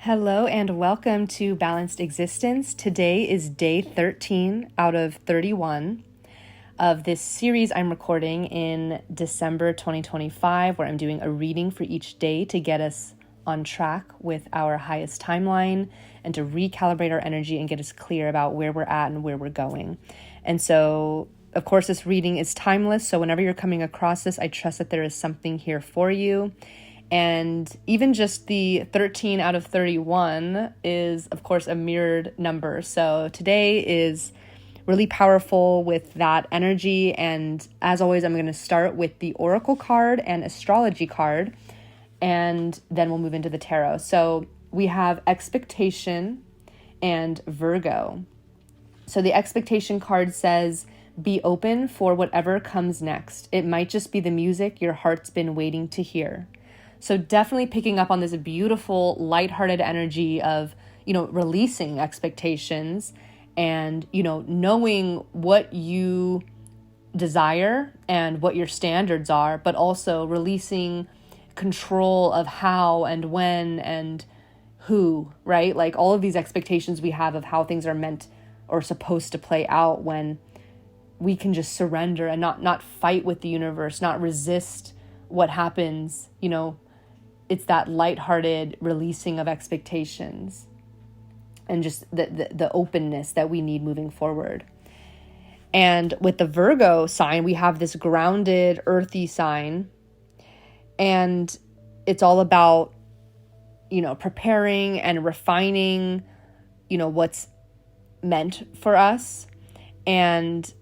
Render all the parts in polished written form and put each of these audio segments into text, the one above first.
Hello and welcome to Balanced Existence. Today is day 13 out of 31 of this series I'm recording in December 2025, where I'm doing a reading for each day to get us on track with our highest timeline and to recalibrate our energy and get us clear about where we're at and where we're going. And so, of course, this reading is timeless. So whenever you're coming across this, I trust that there is something here for you. And even just the 13 out of 31 is, of course, a mirrored number. So today is really powerful with that energy. And as always, I'm going to start with the Oracle card and astrology card, and then we'll move into the tarot. So we have expectation and Virgo. So the expectation card says, be open for whatever comes next. It might just be the music your heart's been waiting to hear. So definitely picking up on this beautiful, lighthearted energy of, releasing expectations and, knowing what you desire and what your standards are, but also releasing control of how and when and who, right? Like all of these expectations we have of how things are meant or supposed to play out, when we can just surrender and not fight with the universe, not resist what happens, It's that lighthearted releasing of expectations and just the openness that we need moving forward. And with the Virgo sign, we have this grounded, earthy sign. And it's all about, preparing and refining, what's meant for us, and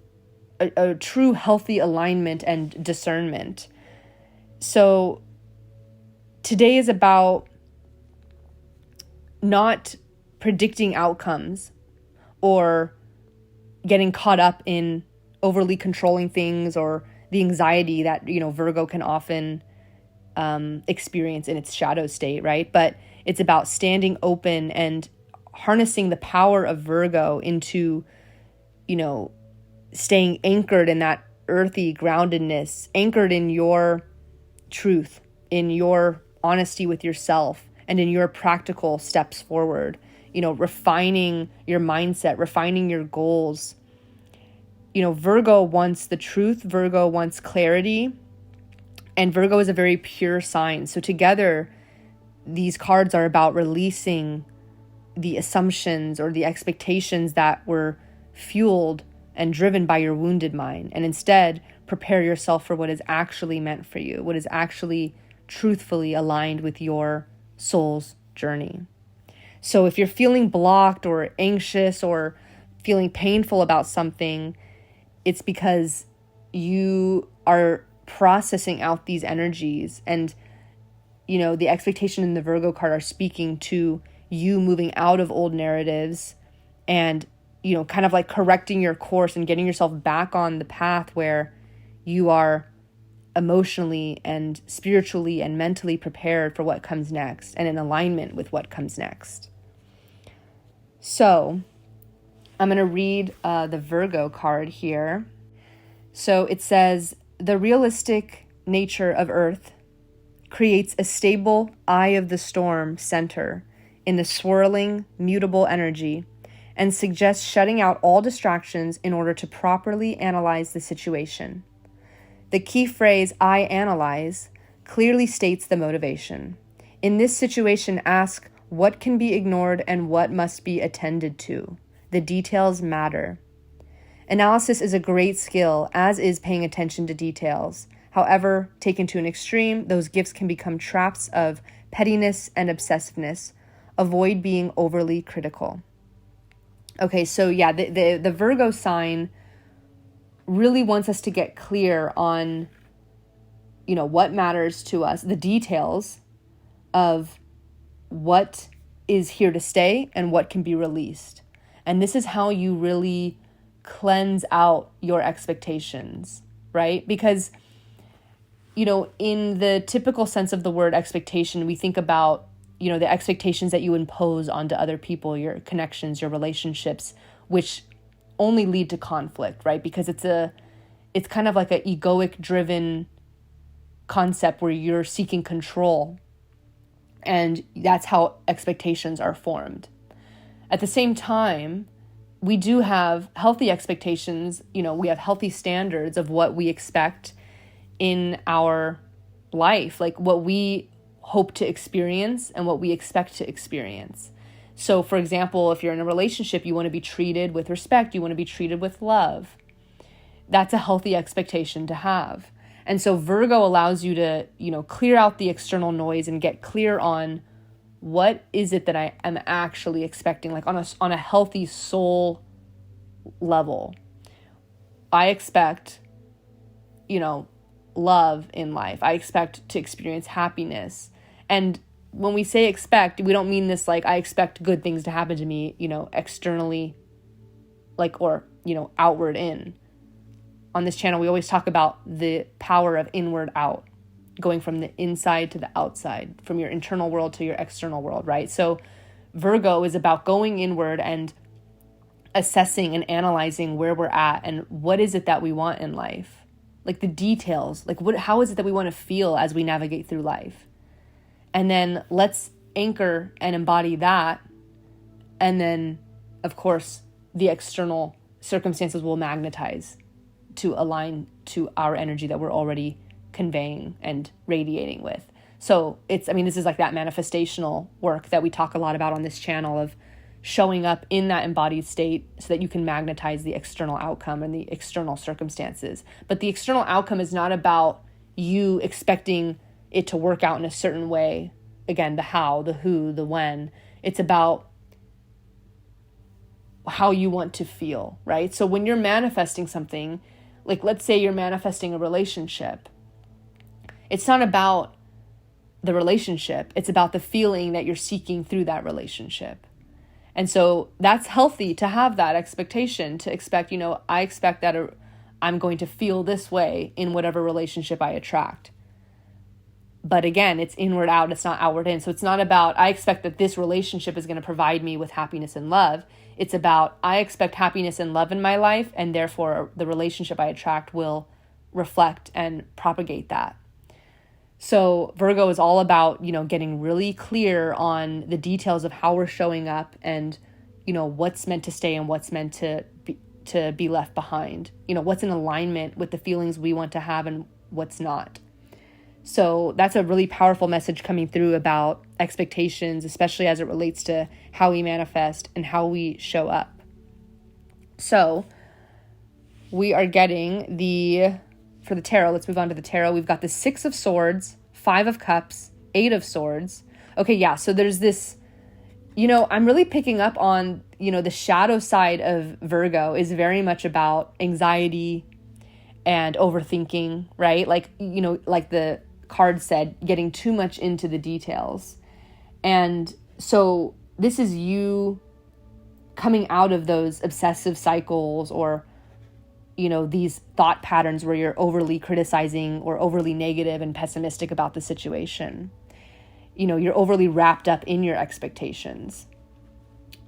a true healthy alignment and discernment. So today is about not predicting outcomes or getting caught up in overly controlling things or the anxiety that, Virgo can often experience in its shadow state, right? But it's about standing open and harnessing the power of Virgo into, staying anchored in that earthy groundedness, anchored in your truth, in your honesty with yourself, and in your practical steps forward, refining your mindset, refining your goals. Virgo wants the truth, Virgo wants clarity, and Virgo is a very pure sign. So together, these cards are about releasing the assumptions or the expectations that were fueled and driven by your wounded mind, and instead prepare yourself for what is actually meant for you, what is actually truthfully aligned with your soul's journey. So if you're feeling blocked or anxious or feeling painful about something, it's because you are processing out these energies, and the expectation in the Virgo card are speaking to you moving out of old narratives and kind of like correcting your course and getting yourself back on the path where you are emotionally and spiritually and mentally prepared for what comes next and in alignment with what comes next. So I'm going to read the Virgo card here. So it says, the realistic nature of Earth creates a stable eye of the storm center in the swirling, mutable energy, and suggests shutting out all distractions in order to properly analyze the situation. The key phrase, I analyze, clearly states the motivation. In this situation, ask what can be ignored and what must be attended to. The details matter. Analysis is a great skill, as is paying attention to details. However, taken to an extreme, those gifts can become traps of pettiness and obsessiveness. Avoid being overly critical. Okay, so yeah, the Virgo sign really wants us to get clear on, what matters to us, the details of what is here to stay and what can be released. And this is how you really cleanse out your expectations, right? Because, in the typical sense of the word expectation, we think about, the expectations that you impose onto other people, your connections, your relationships, which only lead to conflict, right? Because it's kind of like an egoic driven concept where you're seeking control And that's how expectations are formed. At the same time, we do have healthy expectations. We have healthy standards of what we expect in our life, like what we hope to experience and what we expect to experience. So, for example, if you're in a relationship, you want to be treated with respect, you want to be treated with love. That's a healthy expectation to have. And so Virgo allows you to, clear out the external noise and get clear on what is it that I am actually expecting, like on a healthy soul level. I expect, love in life. I expect to experience happiness. And when we say expect, we don't mean this like I expect good things to happen to me, externally, or outward in. On this channel, we always talk about the power of inward out, going from the inside to the outside, from your internal world to your external world, right? So Virgo is about going inward and assessing and analyzing where we're at and what is it that we want in life. Like the details, how is it that we want to feel as we navigate through life? And then let's anchor and embody that. And then, of course, the external circumstances will magnetize to align to our energy that we're already conveying and radiating with. So this is like that manifestational work that we talk a lot about on this channel, of showing up in that embodied state so that you can magnetize the external outcome and the external circumstances. But the external outcome is not about you expecting it to work out in a certain way. Again, the how, the who, the when. It's about how you want to feel, right? So when you're manifesting something, like let's say you're manifesting a relationship, it's not about the relationship. It's about the feeling that you're seeking through that relationship. And so that's healthy to have that expectation, to expect, I expect that I'm going to feel this way in whatever relationship I attract. But again, it's inward out, it's not outward in. So it's not about, I expect that this relationship is going to provide me with happiness and love. It's about, I expect happiness and love in my life, and therefore the relationship I attract will reflect and propagate that. So Virgo is all about, getting really clear on the details of how we're showing up and, what's meant to stay and what's meant to be left behind. What's in alignment with the feelings we want to have and what's not. So that's a really powerful message coming through about expectations, especially as it relates to how we manifest and how we show up. So we are getting for the tarot, let's move on to the tarot. We've got the 6 of Swords, 5 of Cups, 8 of Swords. Okay, yeah, so there's this, I'm really picking up on, the shadow side of Virgo is very much about anxiety and overthinking, right? Like the card said, getting too much into the details. And so this is you coming out of those obsessive cycles or, these thought patterns where you're overly criticizing or overly negative and pessimistic about the situation. You're overly wrapped up in your expectations.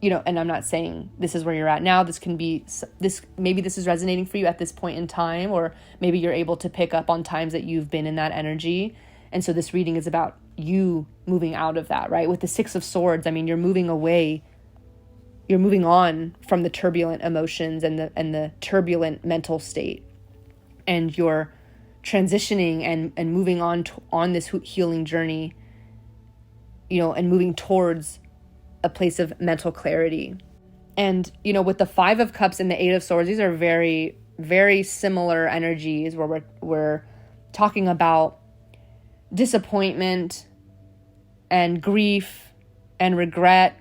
And I'm not saying this is where you're at now. This can be maybe this is resonating for you at this point in time, or maybe you're able to pick up on times that you've been in that energy. And so this reading is about you moving out of that, right? With the 6 of Swords, you're moving away. You're moving on from the turbulent emotions and the turbulent mental state. And you're transitioning and moving on this healing journey, and moving towards a place of mental clarity. And, with the 5 of Cups and the 8 of Swords, these are very, very similar energies where we're talking about disappointment and grief and regret.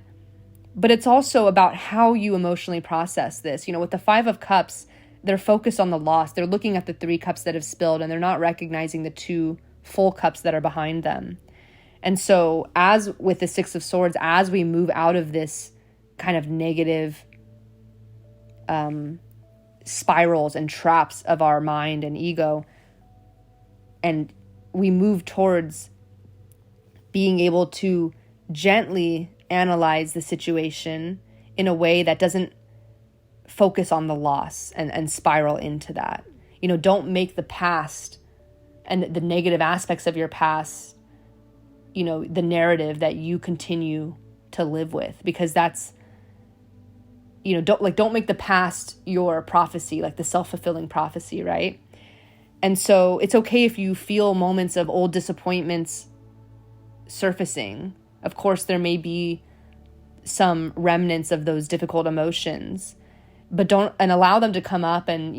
But it's also about how you emotionally process this. With the 5 of Cups, they're focused on the loss. They're looking at the 3 cups that have spilled, and they're not recognizing the 2 full cups that are behind them. And so as with the 6 of Swords, as we move out of this kind of negative spirals and traps of our mind and ego, and we move towards being able to gently analyze the situation in a way that doesn't focus on the loss and spiral into that. Don't make the past and the negative aspects of your past the narrative that you continue to live with, because that's, don't make the past your prophecy, like the self-fulfilling prophecy, right? And so it's okay if you feel moments of old disappointments surfacing. Of course, there may be some remnants of those difficult emotions, but allow them to come up and,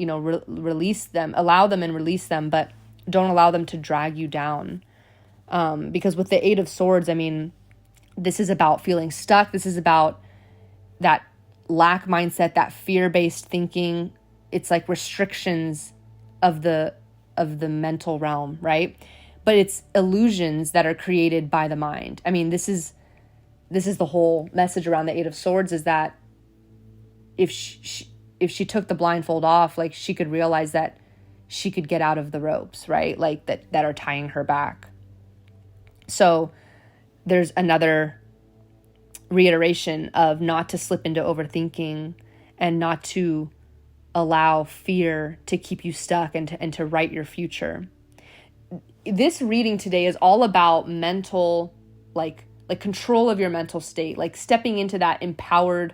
release them, allow them and release them, but don't allow them to drag you down. Because with the Eight of Swords, this is about feeling stuck. This is about that lack mindset, that fear-based thinking. It's like restrictions of the mental realm, right? But it's illusions that are created by the mind. This is the whole message around the Eight of Swords, is that if she took the blindfold off, like, she could realize that she could get out of the ropes, right? Like that are tying her back. So there's another reiteration of not to slip into overthinking and not to allow fear to keep you stuck and to write your future. This reading today is all about mental, like control of your mental state, like stepping into that empowered,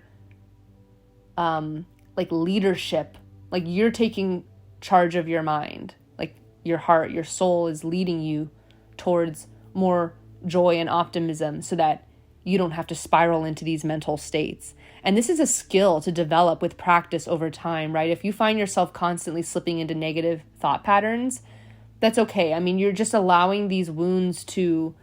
leadership, like you're taking charge of your mind, like your heart, your soul is leading you towards more joy and optimism so that you don't have to spiral into these mental states. And this is a skill to develop with practice over time, right? If you find yourself constantly slipping into negative thought patterns, that's okay. You're just allowing these wounds to,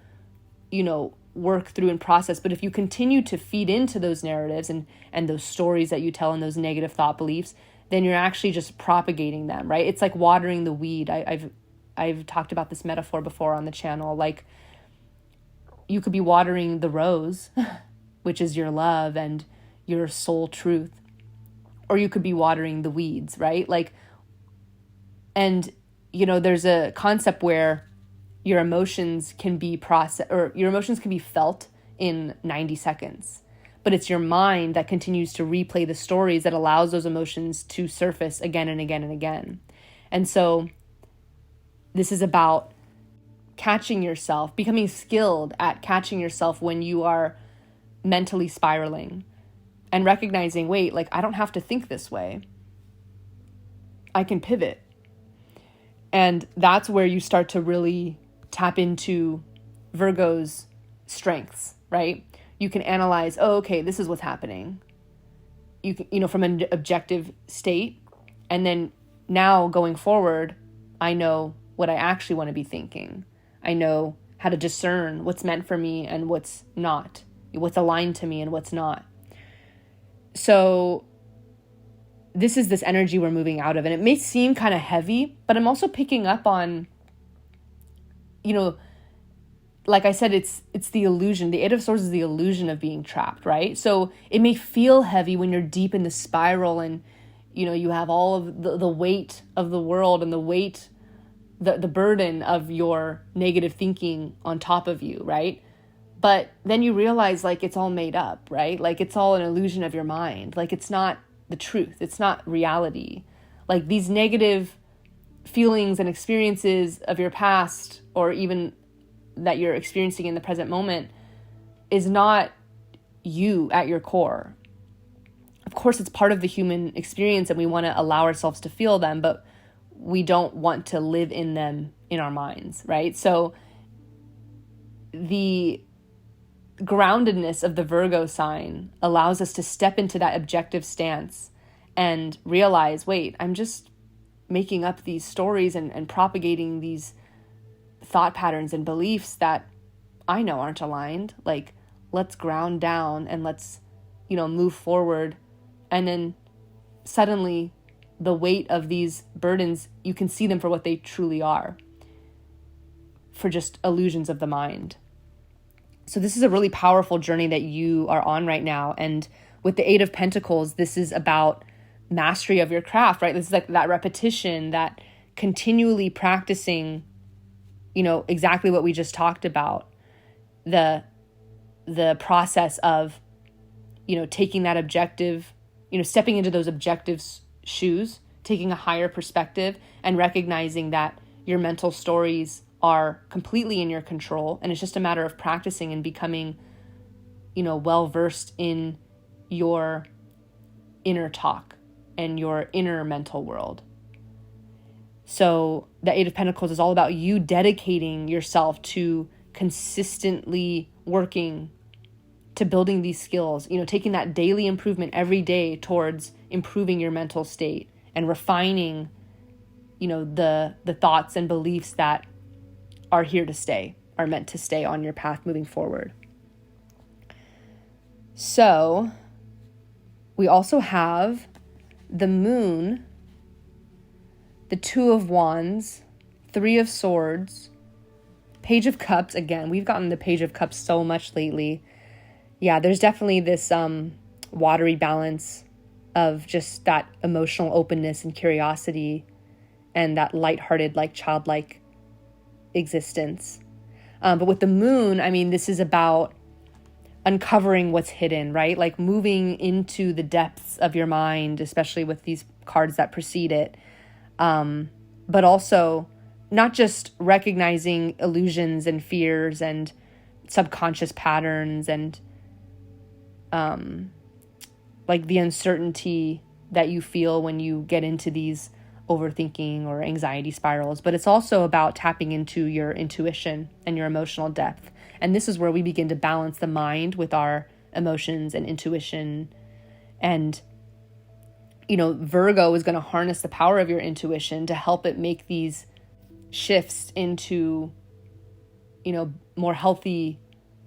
work through and process. But if you continue to feed into those narratives and those stories that you tell and those negative thought beliefs, then you're actually just propagating them, right? It's like watering the weed. I've talked about this metaphor before on the channel. Like, you could be watering the rose, which is your love and your soul truth, or you could be watering the weeds, right? There's a concept where your emotions can be processed, or your emotions can be felt in 90 seconds. But it's your mind that continues to replay the stories that allows those emotions to surface again and again and again. And so this is about catching yourself, becoming skilled at catching yourself when you are mentally spiraling and recognizing, wait, I don't have to think this way. I can pivot. And that's where you start to really tap into Virgo's strengths, right? You can analyze, okay, this is what's happening. You can, from an objective state. And then now going forward, I know what I actually want to be thinking. I know how to discern what's meant for me and what's not, what's aligned to me and what's not. So this is this energy we're moving out of. And it may seem kind of heavy, but I'm also picking up on, like I said, it's the illusion. The Eight of Swords is the illusion of being trapped, right? So it may feel heavy when you're deep in the spiral and, you have all of the weight of the world and the weight, the burden of your negative thinking on top of you, right? But then you realize, it's all made up, right? It's all an illusion of your mind. It's not the truth. It's not reality. These negative feelings and experiences of your past, or even that you're experiencing in the present moment, is not you at your core. Of course, it's part of the human experience and we want to allow ourselves to feel them, but we don't want to live in them in our minds, right? So the groundedness of the Virgo sign allows us to step into that objective stance and realize, wait, I'm just making up these stories and propagating these thought patterns and beliefs that I know aren't aligned. Let's ground down and let's, move forward. And then suddenly the weight of these burdens, you can see them for what they truly are, for just illusions of the mind. So this is a really powerful journey that you are on right now. And with the Eight of Pentacles, this is about mastery of your craft, right? This is that repetition, that continually practicing, exactly what we just talked about. The process of, taking that objective, stepping into those objective shoes, taking a higher perspective and recognizing that your mental stories are completely in your control. And it's just a matter of practicing and becoming, well-versed in your inner talk and your inner mental world. So the Eight of Pentacles is all about you dedicating yourself to consistently working to building these skills, taking that daily improvement every day towards improving your mental state and refining, the thoughts and beliefs that are here to stay, are meant to stay on your path moving forward. So we also have the Moon, the Two of Wands, Three of Swords, Page of Cups. Again, we've gotten the Page of Cups so much lately. Yeah, there's definitely this watery balance of just that emotional openness and curiosity and that lighthearted, childlike existence. But with the Moon, this is about uncovering what's hidden, right? Like moving into the depths of your mind, especially with these cards that precede it. But also not just recognizing illusions and fears and subconscious patterns and the uncertainty that you feel when you get into these overthinking or anxiety spirals, but it's also about tapping into your intuition and your emotional depth. And this is where we begin to balance the mind with our emotions and intuition. And, Virgo is going to harness the power of your intuition to help it make these shifts into, more healthy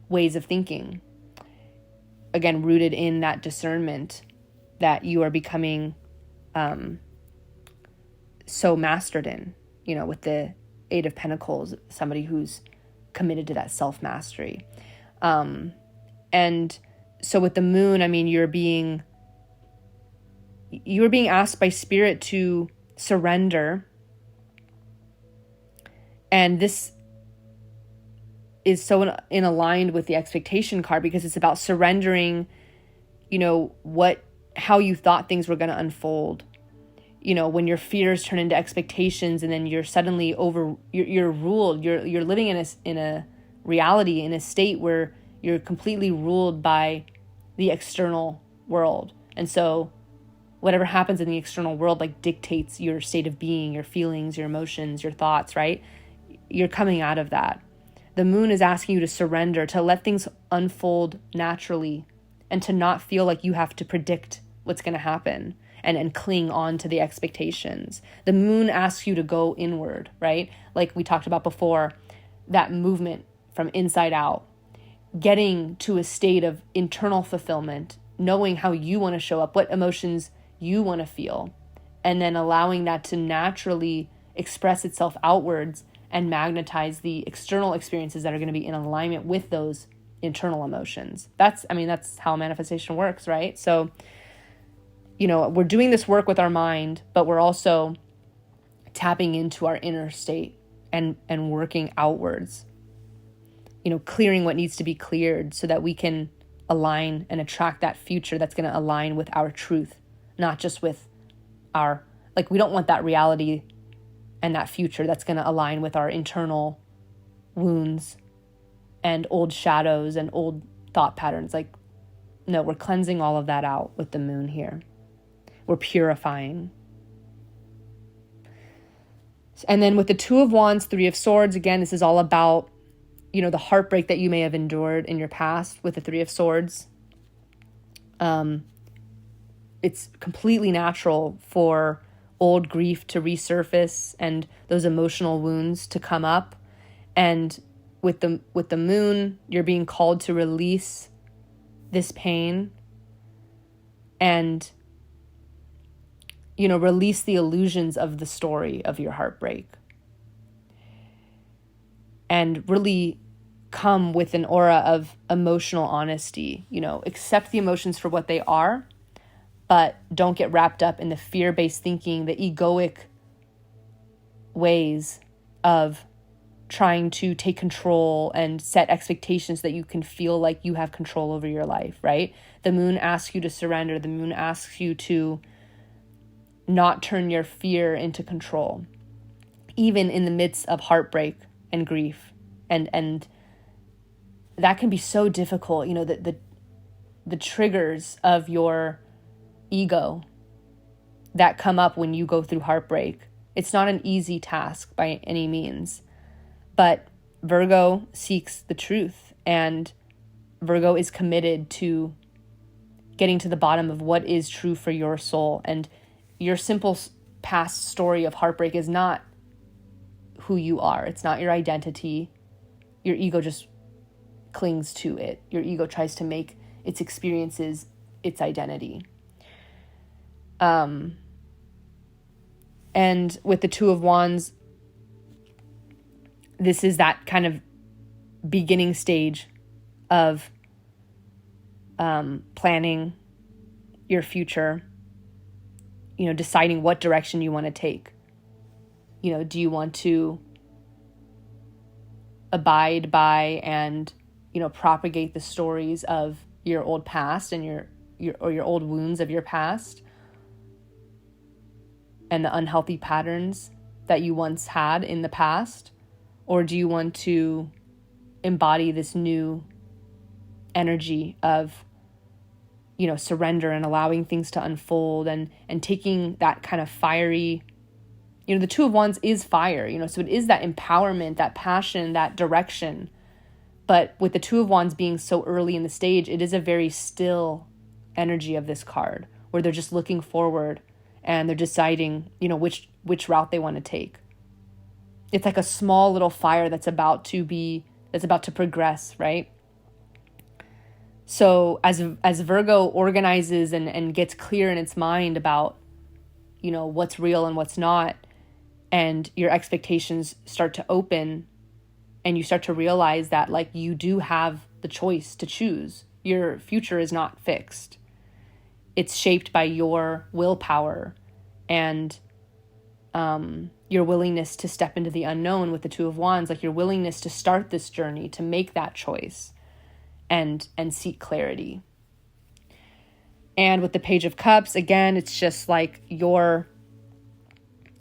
ways of thinking. Again, rooted in that discernment that you are becoming so mastered in, with the Eight of Pentacles, somebody who's committed to that self-mastery. And so with the Moon, you're being asked by Spirit to surrender. And this is so in aligned with the expectation card, because it's about surrendering, how you thought things were going to unfold. When your fears turn into expectations, and then you're suddenly you're ruled, you're living in a reality, in a state where you're completely ruled by the external world. And so whatever happens in the external world, dictates your state of being, your feelings, your emotions, your thoughts, right? You're coming out of that. The Moon is asking you to surrender, to let things unfold naturally, and to not feel like you have to predict what's going to happen and cling on to the expectations. The Moon asks you to go inward, right? Like we talked about before, that movement from inside out, getting to a state of internal fulfillment, knowing how you want to show up, what emotions you want to feel, and then allowing that to naturally express itself outwards and magnetize the external experiences that are going to be in alignment with those internal emotions. That's how manifestation works, right? So, we're doing this work with our mind, but we're also tapping into our inner state and working outwards, clearing what needs to be cleared so that we can align and attract that future that's going to align with our truth, not just with we don't want that reality and that future that's going to align with our internal wounds and old shadows and old thought patterns. No, we're cleansing all of that out with the Moon here. We're purifying. And then with the Two of Wands, Three of Swords, again, this is all about, the heartbreak that you may have endured in your past with the Three of Swords. It's completely natural for old grief to resurface and those emotional wounds to come up. And with the Moon, you're being called to release this pain and, release the illusions of the story of your heartbreak. And really come with an aura of emotional honesty, accept the emotions for what they are, but don't get wrapped up in the fear-based thinking, the egoic ways of trying to take control and set expectations that you can feel like you have control over your life, right? The Moon asks you to surrender. The Moon asks you to not turn your fear into control, even in the midst of heartbreak, and grief. And that can be so difficult, the triggers of your ego that come up when you go through heartbreak. It's not an easy task by any means, but Virgo seeks the truth, and Virgo is committed to getting to the bottom of what is true for your soul. And your simple past story of heartbreak is not who you are. It's not your identity. Your ego just clings to it. Your ego tries to make its experiences its identity. And with the Two of Wands, this is that kind of beginning stage of planning your future, deciding what direction you want to take. Do you want to abide by and, propagate the stories of your old past and your old wounds of your past and the unhealthy patterns that you once had in the past? Or do you want to embody this new energy of, surrender and allowing things to unfold and taking that kind of fiery, the Two of Wands is fire, so it is that empowerment, that passion, that direction. But with the Two of Wands being so early in the stage, it is a very still energy of this card where they're just looking forward and they're deciding, which route they want to take. It's like a small little fire that's about to progress, right? So as Virgo organizes and gets clear in its mind about, what's real and what's not, and your expectations start to open and you start to realize that you do have the choice to choose. Your future is not fixed. It's shaped by your willpower and your willingness to step into the unknown with the Two of Wands, your willingness to start this journey, to make that choice and seek clarity. And with the Page of Cups, again, it's just your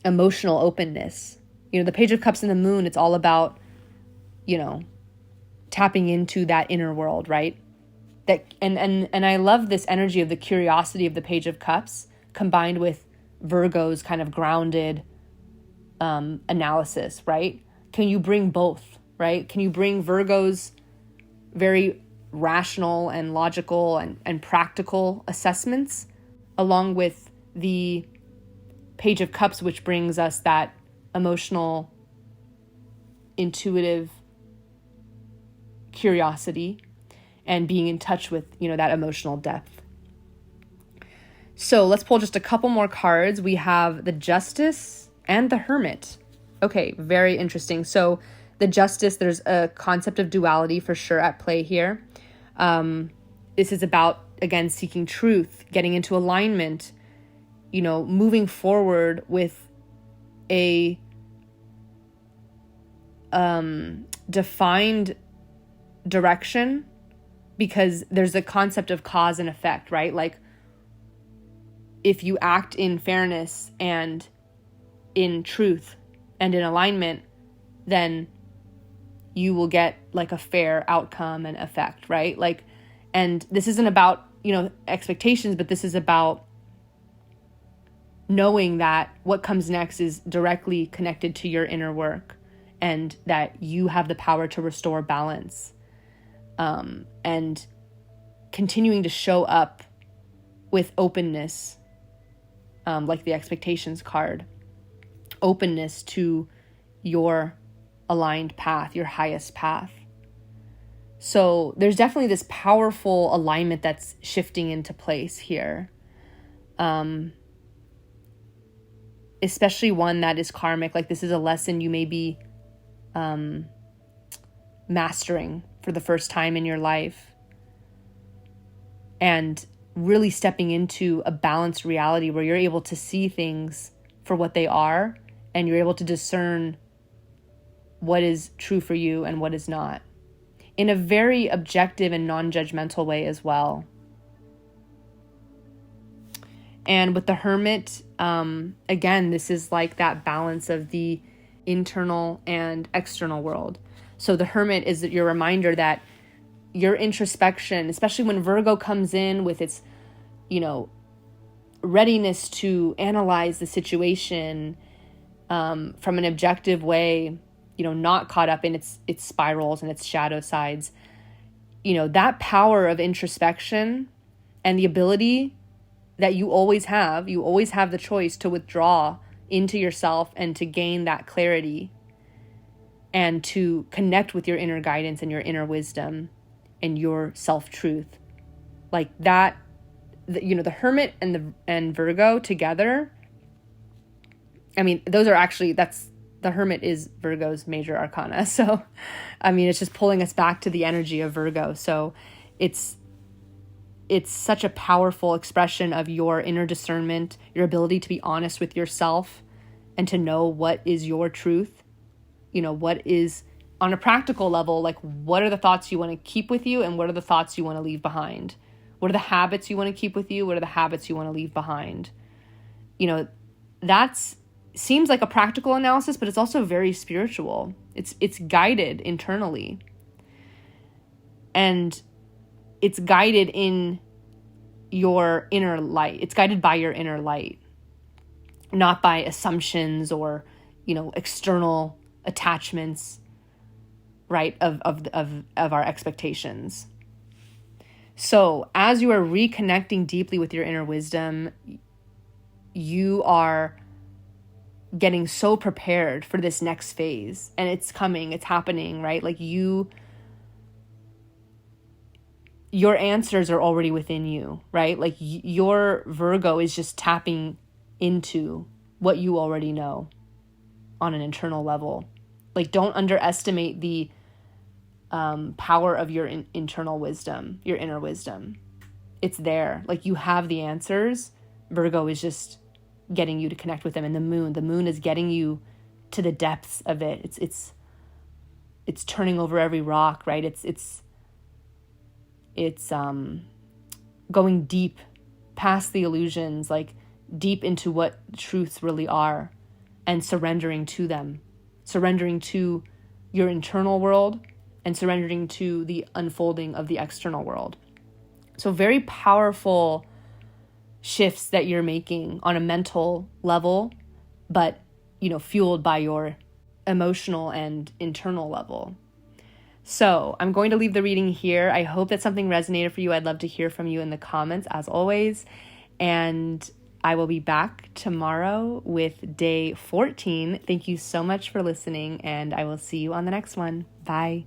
emotional openness. The Page of Cups and the Moon, it's all about, tapping into that inner world, right? That and I love this energy of the curiosity of the Page of Cups combined with Virgo's kind of grounded analysis, right? Can you bring both, right? Can you bring Virgo's very rational and logical and practical assessments along with the Page of Cups, which brings us that emotional, intuitive curiosity and being in touch with, that emotional depth. So let's pull just a couple more cards. We have the Justice and the Hermit. Okay, very interesting. So the Justice, there's a concept of duality for sure at play here. This is about, again, seeking truth, getting into alignment, moving forward with a defined direction, because there's a concept of cause and effect, right? If you act in fairness and in truth and in alignment, then you will get a fair outcome and effect, right? And this isn't about, expectations, but this is about knowing that what comes next is directly connected to your inner work and that you have the power to restore balance. And continuing to show up with openness, like the expectations card, openness to your aligned path, your highest path. So there's definitely this powerful alignment that's shifting into place here. Especially one that is karmic. This is a lesson you may be mastering for the first time in your life, and really stepping into a balanced reality where you're able to see things for what they are, and you're able to discern what is true for you and what is not, in a very objective and non-judgmental way as well. And with the Hermit, again, this is that balance of the internal and external world. So the Hermit is your reminder that your introspection, especially when Virgo comes in with its, readiness to analyze the situation from an objective way, not caught up in its spirals and its shadow sides, that power of introspection and the ability that you always have the choice to withdraw into yourself and to gain that clarity and to connect with your inner guidance and your inner wisdom and your self-truth. Like that, the Hermit and Virgo together, I mean, the Hermit is Virgo's major arcana. So, I mean, it's just pulling us back to the energy of Virgo. So it's such a powerful expression of your inner discernment, your ability to be honest with yourself and to know what is your truth. What is on a practical level, like what are the thoughts you want to keep with you and what are the thoughts you want to leave behind? What are the habits you want to keep with you? What are the habits you want to leave behind? That's seems like a practical analysis, but it's also very spiritual. It's guided internally. And it's guided in your inner light. It's guided by your inner light, not by assumptions or, external attachments, right, of our expectations. So as you are reconnecting deeply with your inner wisdom, you are getting so prepared for this next phase, and it's coming, it's happening, right? Like your answers are already within you, right? Like your Virgo is just tapping into what you already know on an internal level. Like don't underestimate the power of your internal wisdom, your inner wisdom. It's there. Like you have the answers. Virgo is just getting you to connect with them. And the moon is getting you to the depths of it. It's turning over every rock, right? It's going deep past the illusions, like deep into what truths really are and surrendering to them, surrendering to your internal world and surrendering to the unfolding of the external world. So very powerful shifts that you're making on a mental level, but, fueled by your emotional and internal level. So I'm going to leave the reading here. I hope that something resonated for you. I'd love to hear from you in the comments as always. And I will be back tomorrow with day 14. Thank you so much for listening, and I will see you on the next one. Bye.